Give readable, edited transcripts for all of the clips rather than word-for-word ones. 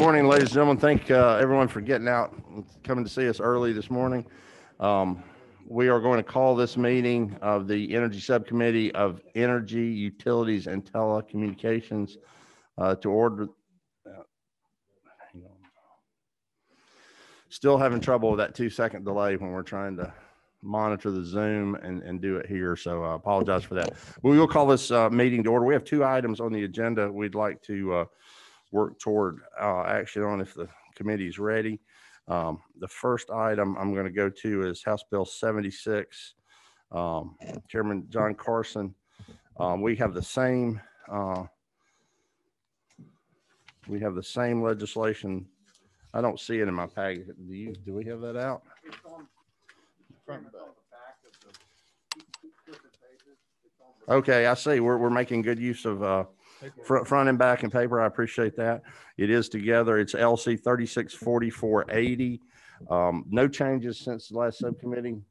morning, ladies and gentlemen. Thank everyone for getting out and coming to see us early this morning. We are going to call this meeting of the Energy Subcommittee of Energy, Utilities, and Telecommunications to order. Hang on. Still having trouble with that 2-second delay when we're trying to monitor the Zoom and do it here. So I apologize for that. We will call this meeting to order. We have 2 items on the agenda we'd like to work toward action on if the committee is ready. The first item I'm going to go to is House Bill 76. Chairman John Carson, we have the same legislation. I don't see it in my package. Do we have that out? It's on the back of the pages. Okay, I see. We're making good use of front and back and paper. I appreciate that. It is together. It's LC 364480. No changes since the last subcommittee.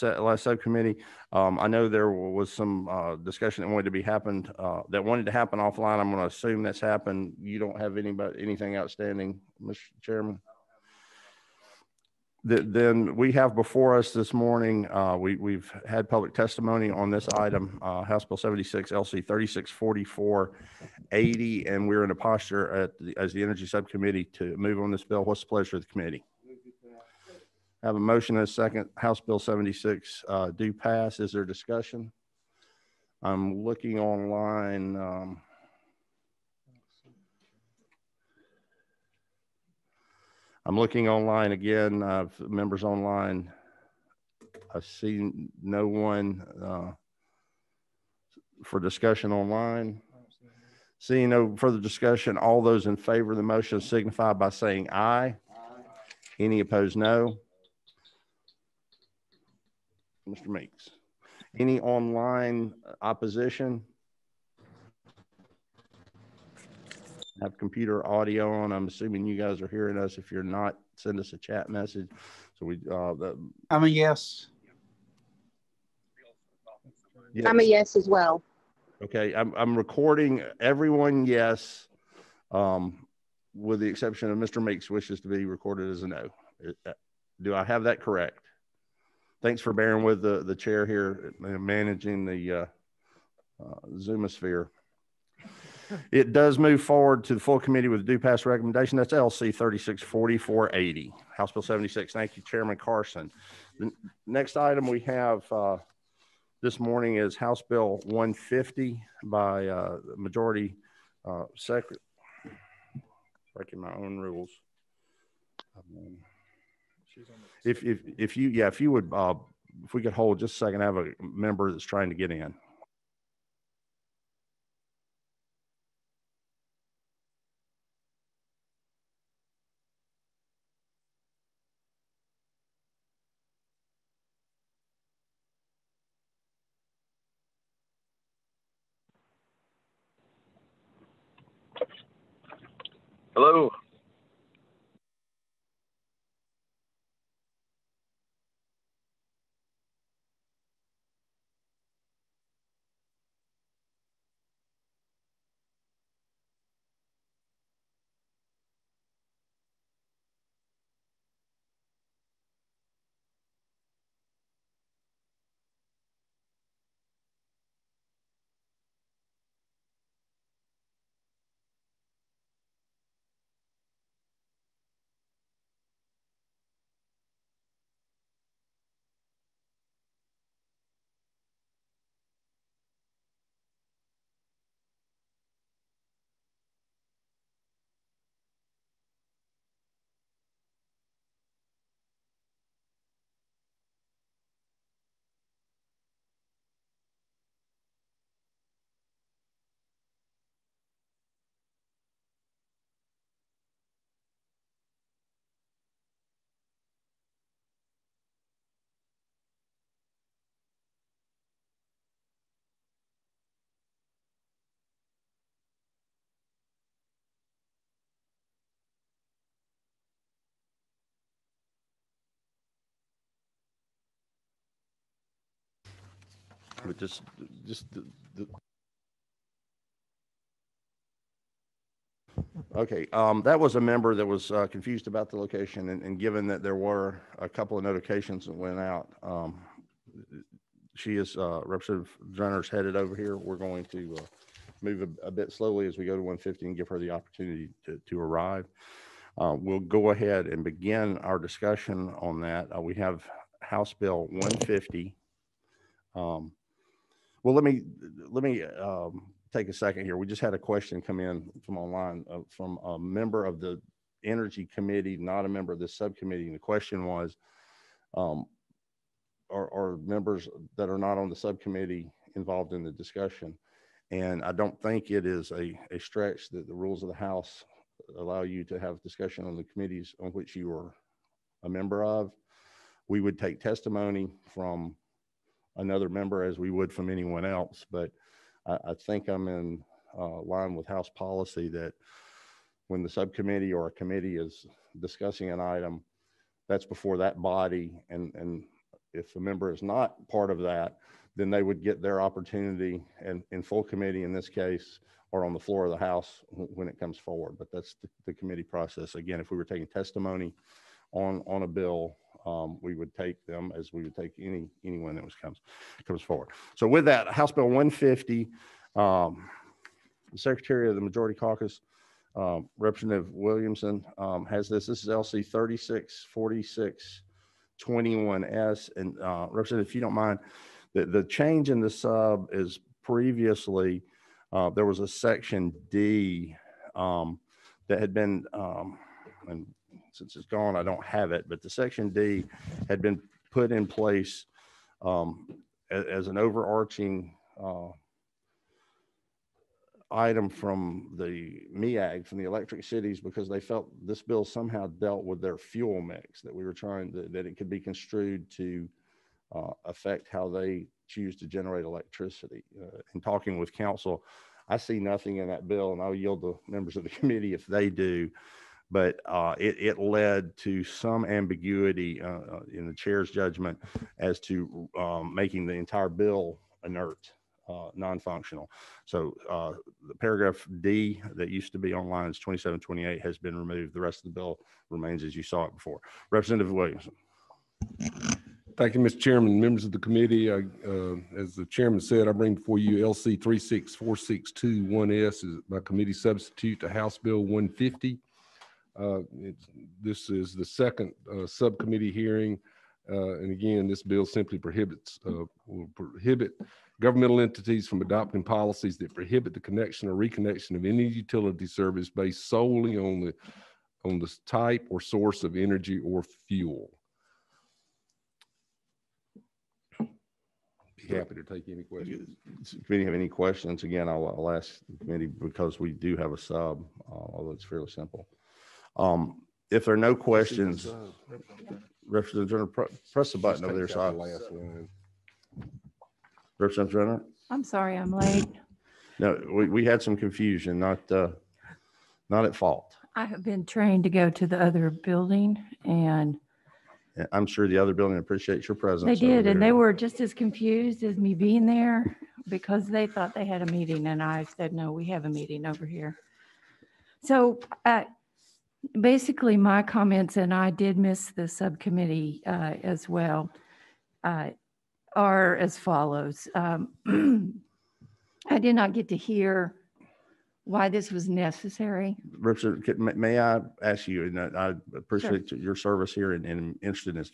Last subcommittee. I know there was some discussion that wanted to happen offline. I'm going to assume that's happened. You don't have anything outstanding, Mr. Chairman? Then we have before us this morning, we've had public testimony on this item, House Bill 76, LC 364480, and we're in a posture as the Energy Subcommittee to move on this bill. What's the pleasure of the committee? I have a motion and a second. House Bill 76 do pass. Is there discussion? I'm looking online. I'm looking online again, members online. I see no one for discussion online. Seeing no further discussion, all those in favor of the motion signify by saying aye. Any opposed, no. Mr. Meeks. Any online opposition? Have computer audio on. I'm assuming you guys are hearing us. If you're not, send us a chat message. So I'm a yes. Yes. I'm a yes as well. Okay, I'm recording everyone yes, with the exception of Mr. Meeks wishes to be recorded as a no. Do I have that correct? Thanks for bearing with the chair here managing the Zoomosphere. It does move forward to the full committee with a due pass recommendation. That's LC 364480, House Bill 76. Thank you, Chairman Carson. The next item we have this morning is House Bill 150 by Majority Secretary. Breaking my own rules. If you would, if we could hold just a second, I have a member that's trying to get in. Hello. But just Okay, that was a member that was confused about the location, and given that there were a couple of notifications that went out, she is, Representative Jenner's headed over here. We're going to move a bit slowly as we go to 150 and give her the opportunity to arrive. We'll go ahead and begin our discussion on that. We have House Bill 150. Well, let me take a second here. We just had a question come in from online from a member of the Energy Committee, not a member of the subcommittee. And the question was, are members that are not on the subcommittee involved in the discussion? And I don't think it is a stretch that the rules of the House allow you to have discussion on the committees on which you are a member of. We would take testimony from another member as we would from anyone else, but I think I'm in line with House policy that when the subcommittee or a committee is discussing an item, that's before that body, and if a member is not part of that, then they would get their opportunity and in full committee in this case, or on the floor of the House when it comes forward. But that's the committee process. Again, if we were taking testimony on a bill, we would take them as we would take anyone that comes forward. So with that, House Bill 150, the Secretary of the Majority Caucus, Representative Williamson, has this. This is LC 364621S. And Representative, if you don't mind, the change in the sub is previously there was a section D that had been, and since it's gone, I don't have it, but the section D had been put in place as an overarching item from the MEAG, from the electric cities, because they felt this bill somehow dealt with their fuel mix, that we were trying to, that it could be construed to affect how they choose to generate electricity. In talking with council, I see nothing in that bill, and I'll yield to members of the committee if they do, but it led to some ambiguity in the chair's judgment as to making the entire bill inert, non-functional. So the paragraph D that used to be on lines 2728 has been removed. The rest of the bill remains as you saw it before. Representative Williamson. Thank you, Mr. Chairman, members of the committee. As the chairman said, I bring before you LC 364621S as my committee substitute to House Bill 150. This is the second subcommittee hearing. And again, this bill simply will prohibit governmental entities from adopting policies that prohibit the connection or reconnection of any utility service based solely on the type or source of energy or fuel. Be happy to take any questions. If the committee have any questions, again, I'll ask the committee because we do have a sub, although it's fairly simple. If there are no questions, Representative Jenner, press the button over there. Representative Jenner? I'm sorry, I'm late. No, we had some confusion, not at fault. I have been trained to go to the other building, and I'm sure the other building appreciates your presence. they did, and they were just as confused as me being there because they thought they had a meeting, and I said, no, we have a meeting over here. So basically my comments, and I did miss the subcommittee as well, are as follows. I did not get to hear why this was necessary. Representative, may I ask you, and I appreciate your service here and interested in this.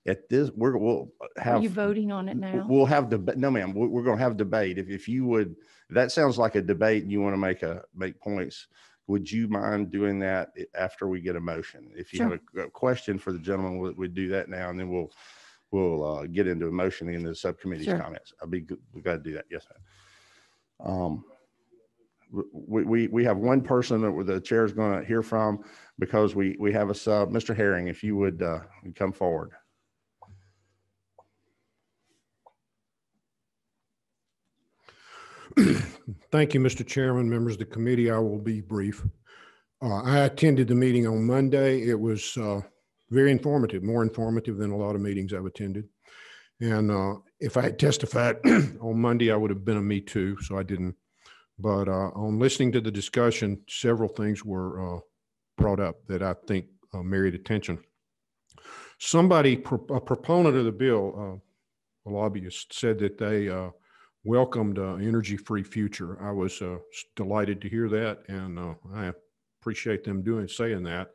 At this, we'll have. Are you voting on it now? We'll have debate. No, ma'am. We're going to have debate. If you would, that sounds like a debate, and you want to make points. Would you mind doing that after we get a motion? If you have a question for the gentleman, we'll do that now, and then we'll get into a motion in the subcommittee's comments. I'll be glad to do that. Yes, ma'am. We have one person that the chair is going to hear from because we have a sub. Mr. Herring, if you would come forward. Thank you, Mr. Chairman, members of the committee. I will be brief. I attended the meeting on Monday. It was very informative, more informative than a lot of meetings I've attended. And if I had testified on Monday, I would have been a me too, so I didn't But on listening to the discussion, several things were brought up that I think merit attention. Somebody, a proponent of the bill, a lobbyist, said that they welcomed energy-free future. I was delighted to hear that, and I appreciate them saying that.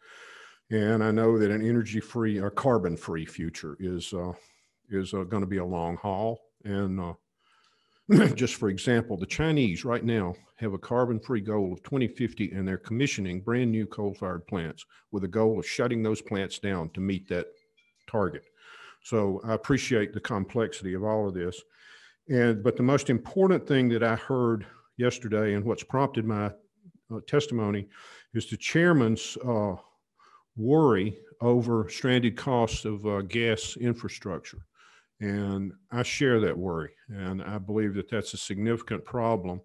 And I know that an energy-free or carbon-free future is going to be a long haul. And just for example, the Chinese right now have a carbon-free goal of 2050, and they're commissioning brand new coal-fired plants with a goal of shutting those plants down to meet that target. So I appreciate the complexity of all of this. But the most important thing that I heard yesterday, and what's prompted my testimony, is the chairman's worry over stranded costs of gas infrastructure. And I share that worry, and I believe that that's a significant problem.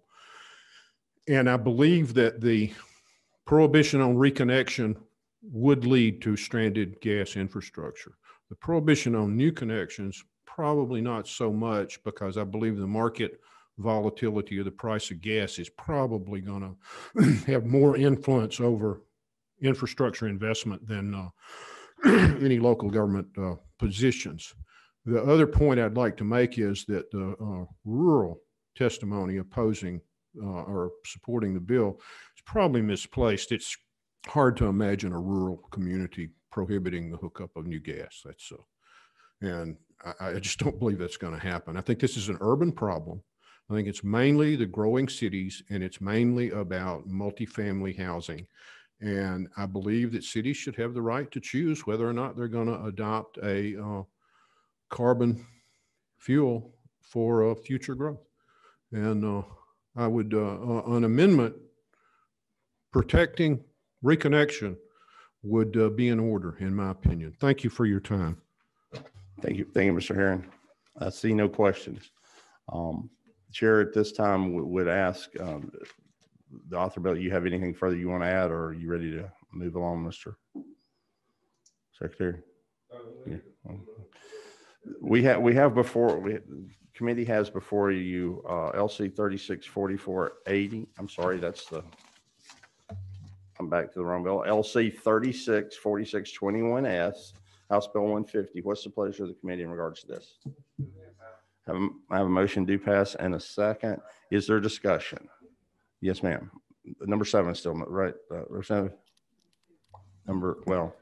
And I believe that the prohibition on reconnection would lead to stranded gas infrastructure. The prohibition on new connections, probably not so much, because I believe the market volatility of the price of gas is probably going to have more influence over infrastructure investment than any local government positions. The other point I'd like to make is that the rural testimony opposing or supporting the bill is probably misplaced. It's hard to imagine a rural community prohibiting the hookup of new gas. That's and I just don't believe that's going to happen. I think this is an urban problem. I think it's mainly the growing cities, and it's mainly about multifamily housing. And I believe that cities should have the right to choose whether or not they're going to adopt a carbon fuel for future growth. And I would, an amendment protecting reconnection would be in order, in my opinion. Thank you for your time. Thank you, Mr. Herron. I see no questions. Chair, at this time would ask the author bill, you have anything further you want to add, or are you ready to move along, Mr. Secretary? Yeah. Committee has before you LC 364480. I'm sorry, I'm back to the wrong bill. LC 364621S, House Bill 150. What's the pleasure of the committee in regards to this? I have a motion to pass and a second. Is there discussion? Yes, ma'am. Number 7 is still right. Well,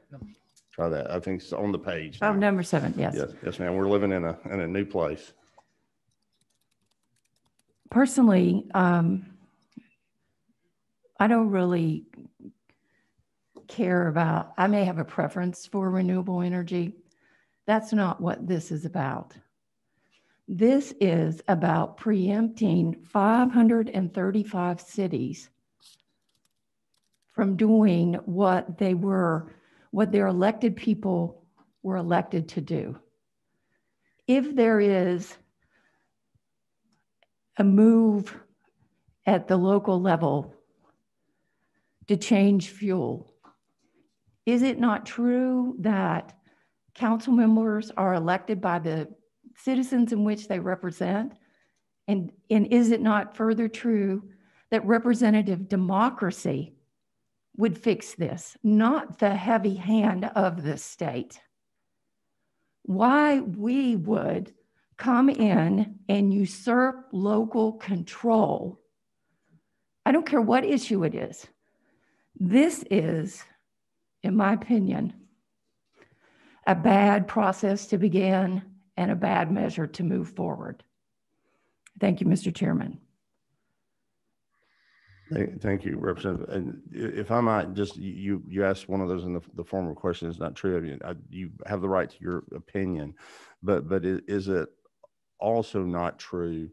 try that. I think it's on the page now. Oh, number 7. Yes. Yes, ma'am. We're living in a new place. Personally, I don't really care about, I may have a preference for renewable energy. That's not what this is about. This is about preempting 535 cities from doing what their elected people were elected to do. If there is a move at the local level to change fuel, is it not true that council members are elected by the citizens in which they represent? And is it not further true that representative democracy would fix this, not the heavy hand of the state? Why we would come in and usurp local control, I don't care what issue it is. This is, in my opinion, a bad process to begin and a bad measure to move forward. Thank you, Mr. Chairman. Thank you, Representative. And if I might, just you asked one of those in the former question. It's not true. I mean, you have the right to your opinion, but is it also not true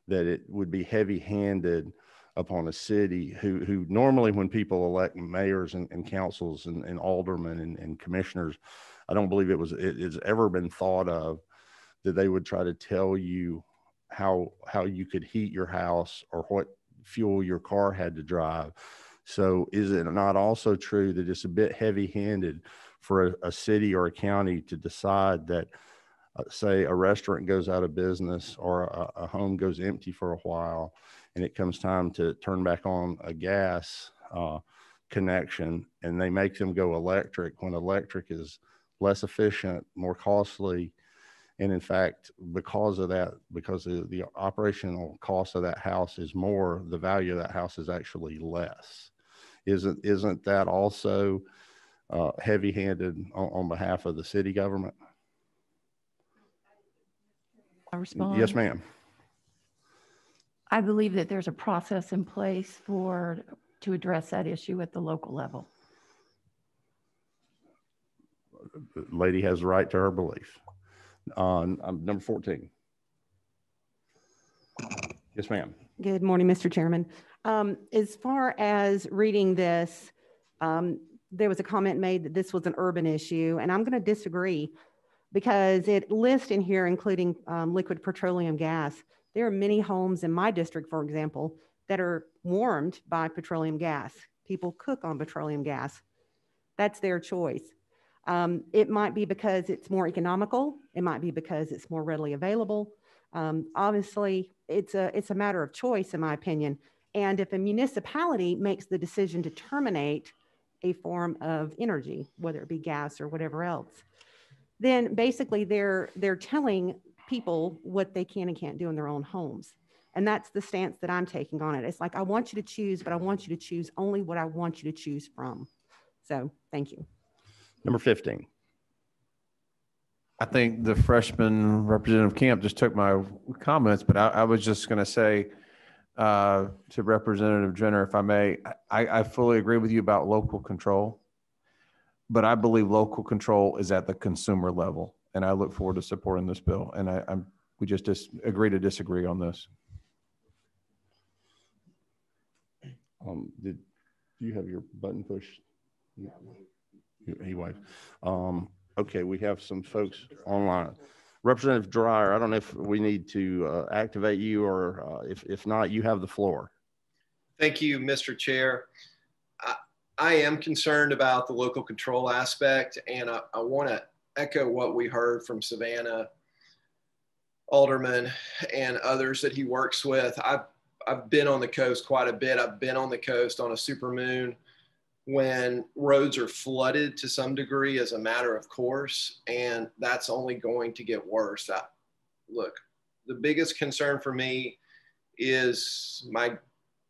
that it would be heavy-handed upon a city who normally, when people elect mayors and councils and aldermen and commissioners, I don't believe it's ever been thought of that they would try to tell you how you could heat your house or what fuel your car had to drive. So is it not also true that it's a bit heavy-handed for a city or a county to decide that say a restaurant goes out of business or a home goes empty for a while, and it comes time to turn back on a gas connection, and they make them go electric when electric is less efficient, more costly. And in fact, because of that, because the operational cost of that house is more, the value of that house is actually less. Isn't that also heavy-handed on behalf of the city government? I respond. Yes, ma'am. I believe that there's a process in place to address that issue at the local level. The lady has the right to her belief. Number 14. Yes, ma'am. Good morning, Mr. Chairman. As far as reading this, there was a comment made that this was an urban issue, and I'm going to disagree because it lists in here, including liquid petroleum gas. There are many homes in my district, for example, that are warmed by petroleum gas. People cook on petroleum gas. That's their choice. It might be because it's more economical. It might be because it's more readily available. Obviously, it's a matter of choice, in my opinion. And if a municipality makes the decision to terminate a form of energy, whether it be gas or whatever else, then basically they're telling people what they can and can't do in their own homes. And that's the stance that I'm taking on it. It's like, I want you to choose, but I want you to choose only what I want you to choose from. So thank you. Number 15. I think the freshman Representative Camp just took my comments, but I was just going to say to Representative Jenner, if I may, I fully agree with you about local control, but I believe local control is at the consumer level, and I look forward to supporting this bill. And we just agree to disagree on this. Did you have your button pushed? He waved. Okay, we have some folks online. Representative Dreyer, I don't know if we need to activate you, or if not, you have the floor. Thank you, Mr. Chair. I am concerned about the local control aspect, and I want to echo what we heard from Savannah Alderman and others that he works with. I've been on the coast quite a bit. I've been on the coast on a supermoon when roads are flooded to some degree as a matter of course, and that's only going to get worse. Look, the biggest concern for me is my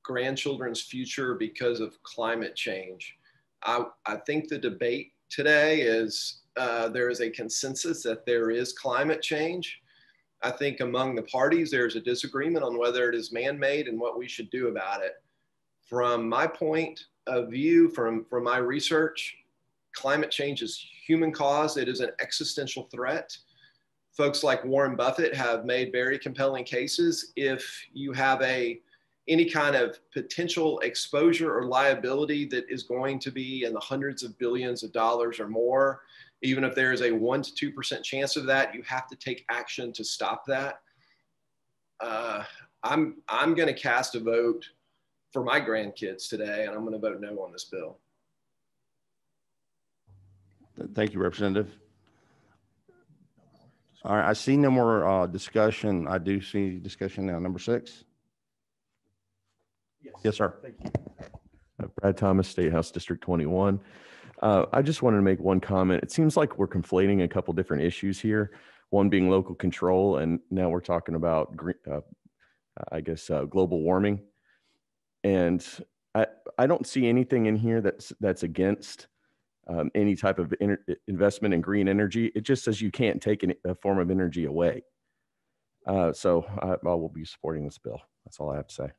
grandchildren's future because of climate change. I think the debate today is there is a consensus that there is climate change. I think among the parties, there's a disagreement on whether it is man-made and what we should do about it. From my point of view, from my research, climate change is human caused. It is an existential threat. Folks like Warren Buffett have made very compelling cases. If you have any kind of potential exposure or liability that is going to be in the hundreds of billions of dollars or more, even if there is a 1% to 2% chance of that, you have to take action to stop that. I'm going to cast a vote for my grandkids today, and I'm going to vote no on this bill. Thank you, Representative. All right, I see no more discussion. I do see discussion now. Number 6. Yes, sir. Thank you. Brad Thomas, State House District 21. I just wanted to make one comment. It seems like we're conflating a couple different issues here. One being local control, and now we're talking about, global warming. And I don't see anything in here that's against any type of investment in green energy. It just says you can't take a form of energy away. So I will be supporting this bill. That's all I have to say.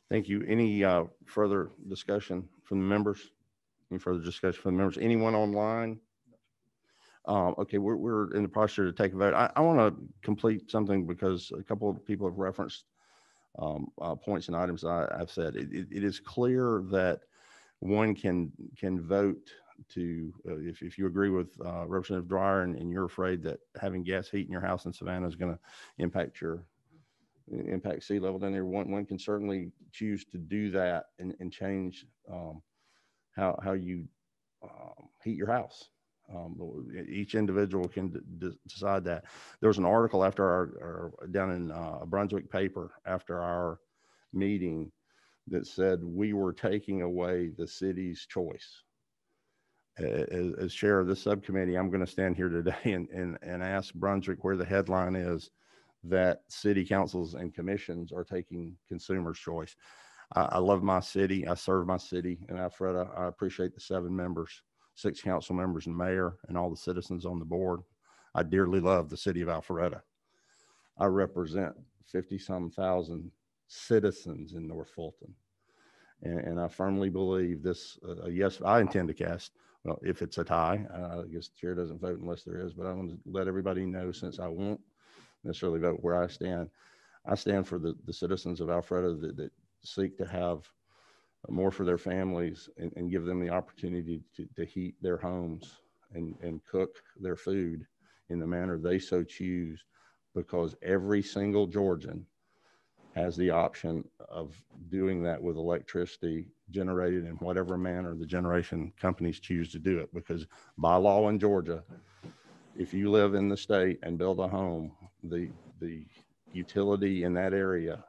Thank you. Any further discussion from the members? Any further discussion from the members? Anyone online? Okay, we're in the posture to take a vote. I want to complete something because a couple of people have referenced points and items I've said. It is clear that one can vote to, if you agree with Representative Dreyer and you're afraid that having gas heat in your house in Savannah is going to impact sea level down there, one can certainly choose to do that and change how you heat your house. Each individual can decide that. There was an article after our down in a Brunswick paper after our meeting that said we were taking away the city's choice. As chair of this subcommittee, I'm going to stand here today and ask Brunswick where the headline is that city councils and commissions are taking consumers' choice. I love my city. I serve my city in Alpharetta. I appreciate the 7 members, 6 council members and mayor and all the citizens on the board. I dearly love the city of Alpharetta. I represent 50-some thousand citizens in North Fulton. And I firmly believe this, yes, I intend to cast, well, if it's a tie, I guess the chair doesn't vote unless there is, but I want to let everybody know, since I won't necessarily vote where I stand for the citizens of Alpharetta that seek to have more for their families and give them the opportunity to heat their homes and cook their food in the manner they so choose, because every single Georgian has the option of doing that with electricity generated in whatever manner the generation companies choose to do it. Because by law in Georgia, if you live in the state and build a home, the utility in that area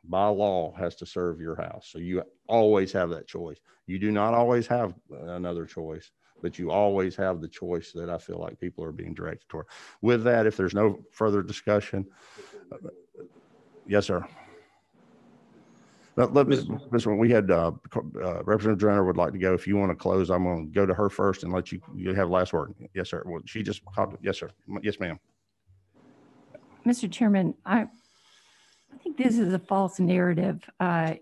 by law has to serve your house. So you always have that choice. You do not always have another choice, but you always have the choice that I feel like people are being directed toward. With that, if there's no further discussion, yes, sir. We had Representative Drenner would like to go. If you want to close, I'm going to go to her first and let you have last word. Yes, sir. Well, she just called. Yes, sir. Yes, ma'am. Mr. Chairman, I think this is a false narrative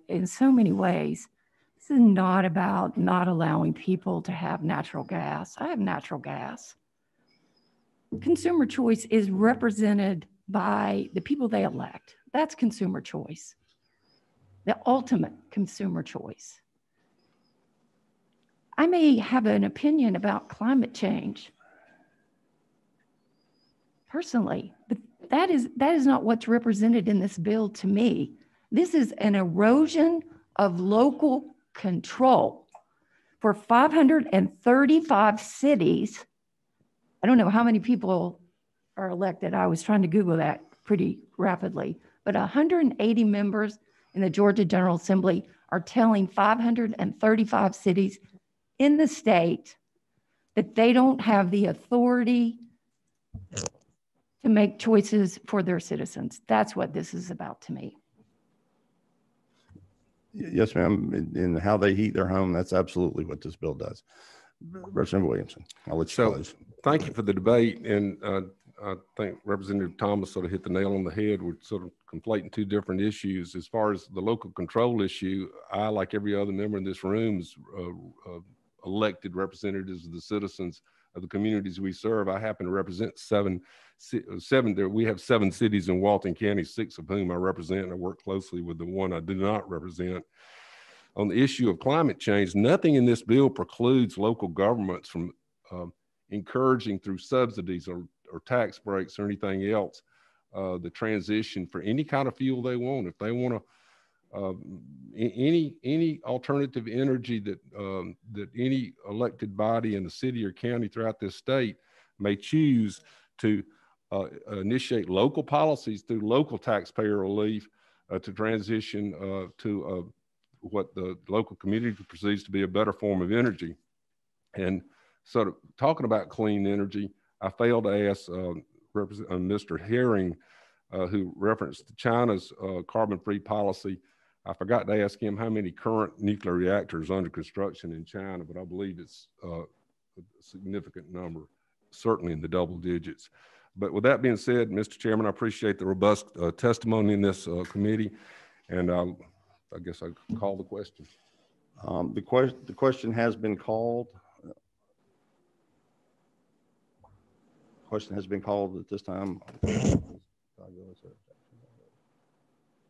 in so many ways. This is not about not allowing people to have natural gas. I have natural gas. Consumer choice is represented by the people they elect. That's consumer choice, the ultimate consumer choice. I may have an opinion about climate change personally, but that is not what's represented in this bill to me. This is an erosion of local control for 535 cities. I don't know how many people are elected. I was trying to Google that pretty rapidly, but 180 members in the Georgia General Assembly are telling 535 cities in the state that they don't have the authority to make choices for their citizens. That's what this is about to me. Yes, ma'am. In how they heat their home, that's absolutely what this bill does. Representative Williamson, I'll let you close. Thank you for the debate. And I think Representative Thomas sort of hit the nail on the head. We're sort of conflating 2 different issues. As far as the local control issue, I, like every other member in this room, is elected representatives of the citizens of the communities we serve. I happen to represent 7 there. We have 7 cities in Walton County, 6 of whom I represent, and I work closely with the one I do not represent. On the issue of climate change, nothing in this bill precludes local governments from encouraging through subsidies or tax breaks or anything else the transition for any kind of fuel they want. If they want to any alternative energy that that any elected body in the city or county throughout this state may choose to initiate local policies through local taxpayer relief to transition to what the local community perceives to be a better form of energy. And sort of talking about clean energy, I failed to ask Mr. Herring, who referenced China's carbon-free policy. I forgot to ask him how many current nuclear reactors under construction in China, but I believe it's a significant number, certainly in the double digits. But with that being said, Mr. Chairman, I appreciate the robust testimony in this committee, and I guess I call the question. The question has been called. Question has been called at this time.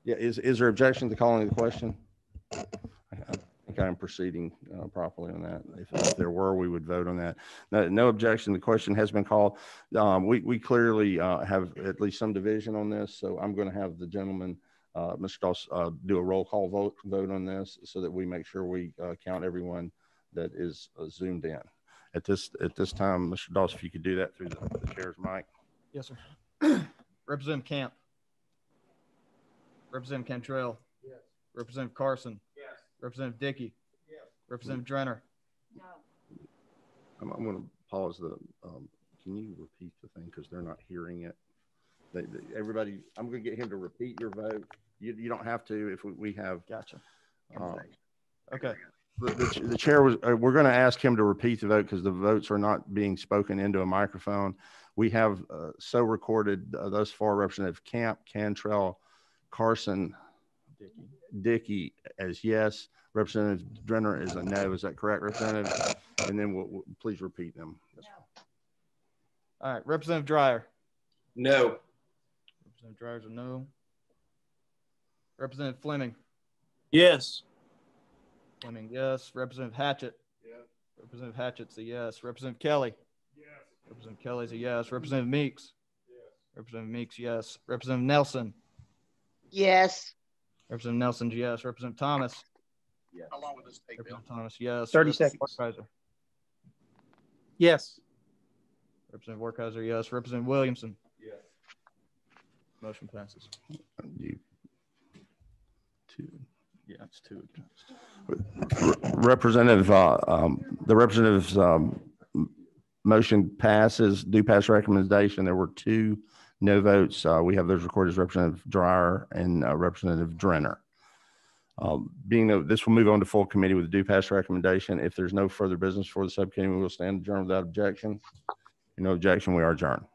Yeah, is there objection to calling the question? I think I'm proceeding properly on that. If there were, we would vote on that. No objection. The question has been called. We clearly have at least some division on this, so I'm going to have the gentleman, Mr. Doss, do a roll call vote on this so that we make sure we count everyone that is zoomed in. At this time, Mr. Dawes, if you could do that through the chair's mic. Yes, sir. Representative Camp. Representative Cantrell. Yes. Representative Carson. Yes. Representative Dickey. Yes. Representative Drenner. No. I'm going to pause the, can you repeat the thing? Because they're not hearing it. Everybody, I'm going to get him to repeat your vote. You don't have to if we have. Gotcha. Okay. The chair was, we're going to ask him to repeat the vote because the votes are not being spoken into a microphone. We have so recorded thus far Representative Camp, Cantrell, Carson, Dickey as yes. Representative Drenner is a no. Is that correct, Representative? And then we'll please repeat them. Yes. All right. Representative Dreyer. No. Representative Dreyer's a no. Representative Fleming. Yes. Fleming, yes. Representative Hatchett. Yes. Representative Hatchett's a yes. Representative Kelly. Yes. Representative Kelly's a yes. Representative Meeks. Yes. Representative Meeks, yes. Representative Nelson. Yes. Representative Nelson's yes. Representative Thomas. Yes. How long will this take, Bill? Representative Thomas, yes. 30 Representative seconds. Werkheiser. Yes. Representative Werkheiser, yes. Representative Williamson. Yes. Motion passes. Yeah, it's two. Representative, the representative's motion passes, do pass recommendation. There were 2 no votes. We have those recorded as Representative Dreyer and Representative Drenner. Being that this will move on to full committee with a do pass recommendation. If there's no further business for the subcommittee, we will stand adjourned without objection. No objection, we are adjourned.